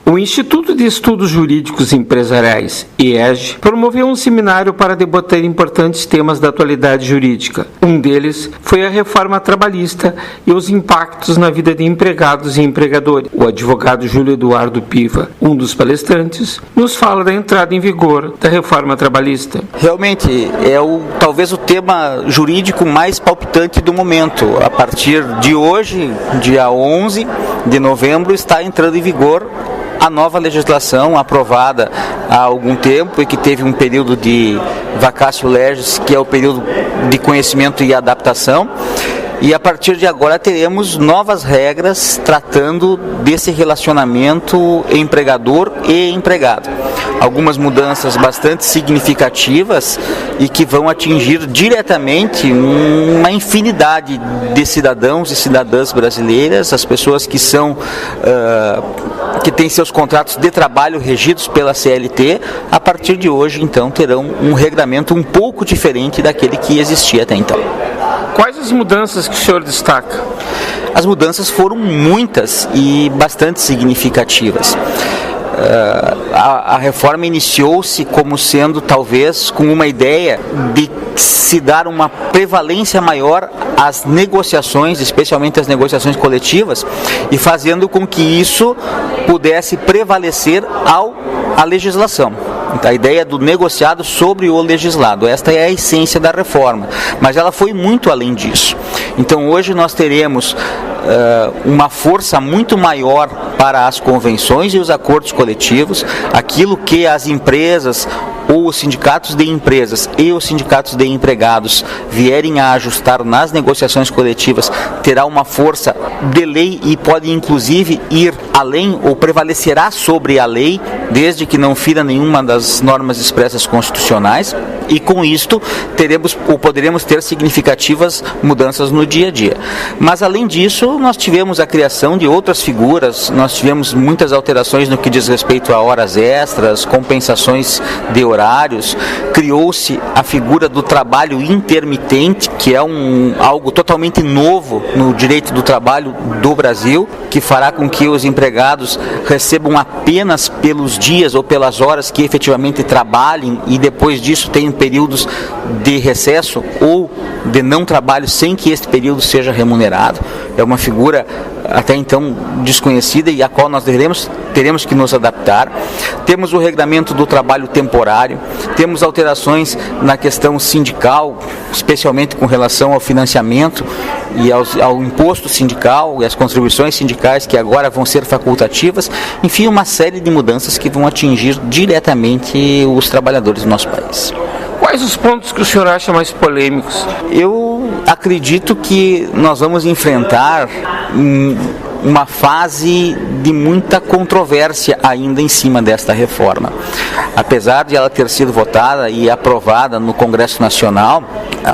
O Instituto de Estudos Jurídicos Empresariais, IEG, promoveu um seminário para debater importantes temas da atualidade jurídica. Um deles foi a reforma trabalhista e os impactos na vida de empregados e empregadores. O advogado Júlio Eduardo Piva, um dos palestrantes, nos fala da entrada em vigor da reforma trabalhista. Realmente é talvez o tema jurídico mais palpitante do momento. A partir de hoje, dia 11 de novembro, está entrando em vigor a nova legislação aprovada há algum tempo e que teve um período de vacatio legis, que é o período de conhecimento e adaptação. E a partir de agora teremos novas regras tratando desse relacionamento empregador e empregado. Algumas mudanças bastante significativas e que vão atingir diretamente uma infinidade de cidadãos e cidadãs brasileiras, as pessoas que que têm seus contratos de trabalho regidos pela CLT, a partir de hoje então terão um regramento um pouco diferente daquele que existia até então. Quais as mudanças que o senhor destaca? As mudanças foram muitas e bastante significativas. A reforma iniciou-se como sendo talvez com uma ideia de se dar uma prevalência maior às negociações, especialmente às negociações coletivas, e fazendo com que isso pudesse prevalecer à legislação. A ideia do negociado sobre o legislado, esta é a essência da reforma, mas ela foi muito além disso. Então hoje nós teremos uma força muito maior para as convenções e os acordos coletivos, aquilo que as empresas ou os sindicatos de empresas e os sindicatos de empregados vierem a ajustar nas negociações coletivas, terá uma força de lei e pode inclusive ir além ou prevalecerá sobre a lei, desde que não fira nenhuma das normas expressas constitucionais, e com isto teremos ou poderemos ter significativas mudanças no dia a dia. Mas além disso, nós tivemos a criação de outras figuras, nós tivemos muitas alterações no que diz respeito a horas extras, compensações de horários, criou-se a figura do trabalho intermitente, que é algo totalmente novo no direito do trabalho do Brasil, que fará com que os empregados recebam apenas pelos dias ou pelas horas que efetivamente trabalhem e depois disso tenham períodos de recesso ou de não trabalho sem que este período seja remunerado. É uma figura até então desconhecida e a qual nós teremos que nos adaptar. Temos o regulamento do trabalho temporário, temos alterações na questão sindical, especialmente com relação ao financiamento e ao imposto sindical e às contribuições sindicais que agora vão ser facultativas. Enfim, uma série de mudanças que vão atingir diretamente os trabalhadores do nosso país. Quais os pontos que o senhor acha mais polêmicos? Eu acredito que nós vamos enfrentar uma fase de muita controvérsia ainda em cima desta reforma. Apesar de ela ter sido votada e aprovada no Congresso Nacional,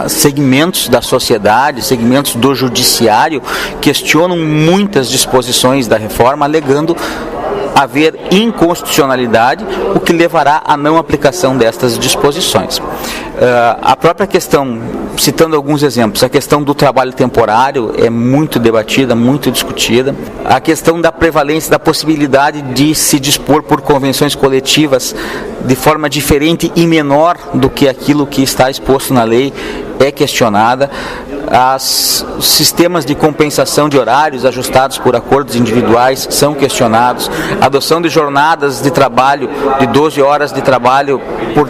segmentos da sociedade, segmentos do judiciário questionam muitas disposições da reforma, alegando haver inconstitucionalidade, o que levará à não aplicação destas disposições. A própria questão, citando alguns exemplos, a questão do trabalho temporário é muito debatida, muito discutida. A questão da prevalência, da possibilidade de se dispor por convenções coletivas de forma diferente e menor do que aquilo que está exposto na lei é questionada. Os sistemas de compensação de horários ajustados por acordos individuais são questionados. A adoção de jornadas de trabalho de 12 horas de trabalho por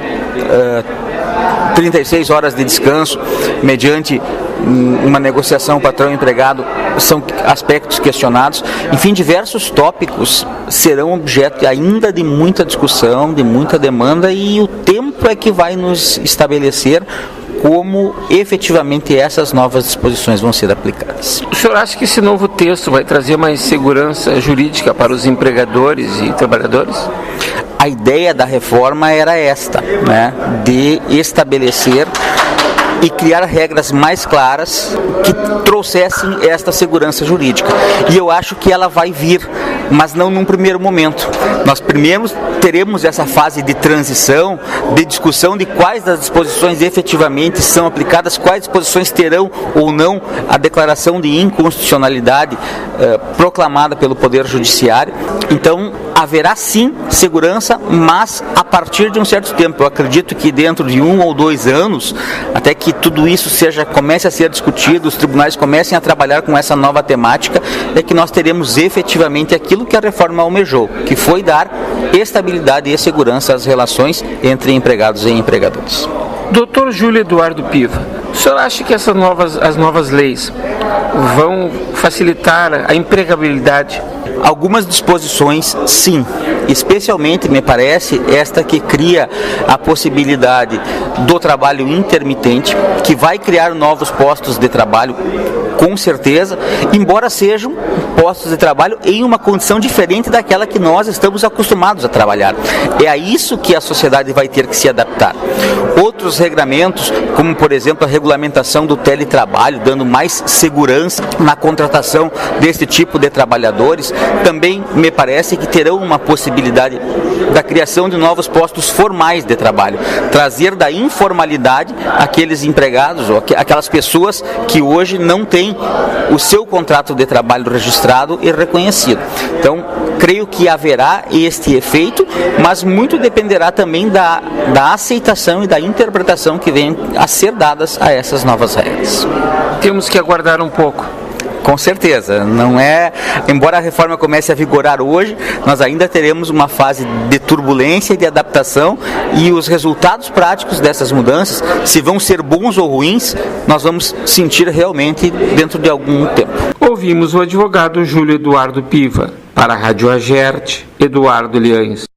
36 horas de descanso, mediante uma negociação patrão-empregado, são aspectos questionados. Enfim, diversos tópicos serão objeto ainda de muita discussão, de muita demanda, e o tempo é que vai nos estabelecer como efetivamente essas novas disposições vão ser aplicadas. O senhor acha que esse novo texto vai trazer mais segurança jurídica para os empregadores e trabalhadores? A ideia da reforma era esta, de estabelecer e criar regras mais claras que trouxessem esta segurança jurídica. E eu acho que ela vai vir, mas não num primeiro momento. Nós primeiro teremos essa fase de transição, de discussão de quais das disposições efetivamente são aplicadas, quais disposições terão ou não a declaração de inconstitucionalidade proclamada pelo Poder Judiciário. Então, haverá sim segurança, mas a partir de um certo tempo. Eu acredito que dentro de 1 ou 2 anos, até que tudo isso comece a ser discutido, os tribunais comecem a trabalhar com essa nova temática, é que nós teremos efetivamente aquilo que a reforma almejou, que foi dar estabilidade e segurança às relações entre empregados e empregadores. Dr. Júlio Eduardo Piva, o senhor acha que as novas leis vão facilitar a empregabilidade? Algumas disposições, sim. Especialmente, me parece, esta que cria a possibilidade do trabalho intermitente, que vai criar novos postos de trabalho, com certeza, embora sejam postos de trabalho em uma condição diferente daquela que nós estamos acostumados a trabalhar. É a isso que a sociedade vai ter que se adaptar. Outros regramentos, como por exemplo a regulamentação do teletrabalho, dando mais segurança na contratação desse tipo de trabalhadores, também me parece que terão uma possibilidade da criação de novos postos formais de trabalho, trazer da informalidade aqueles empregados ou aquelas pessoas que hoje não têm o seu contrato de trabalho registrado e reconhecido. Então, creio que haverá este efeito, mas muito dependerá também da aceitação e da interpretação que vem a ser dadas a essas novas regras. Temos que aguardar um pouco. Com certeza, não é, embora a reforma comece a vigorar hoje, nós ainda teremos uma fase de turbulência e de adaptação, e os resultados práticos dessas mudanças, se vão ser bons ou ruins, nós vamos sentir realmente dentro de algum tempo. Ouvimos o advogado Júlio Eduardo Piva. Para a Rádio Agerte, Eduardo Liães.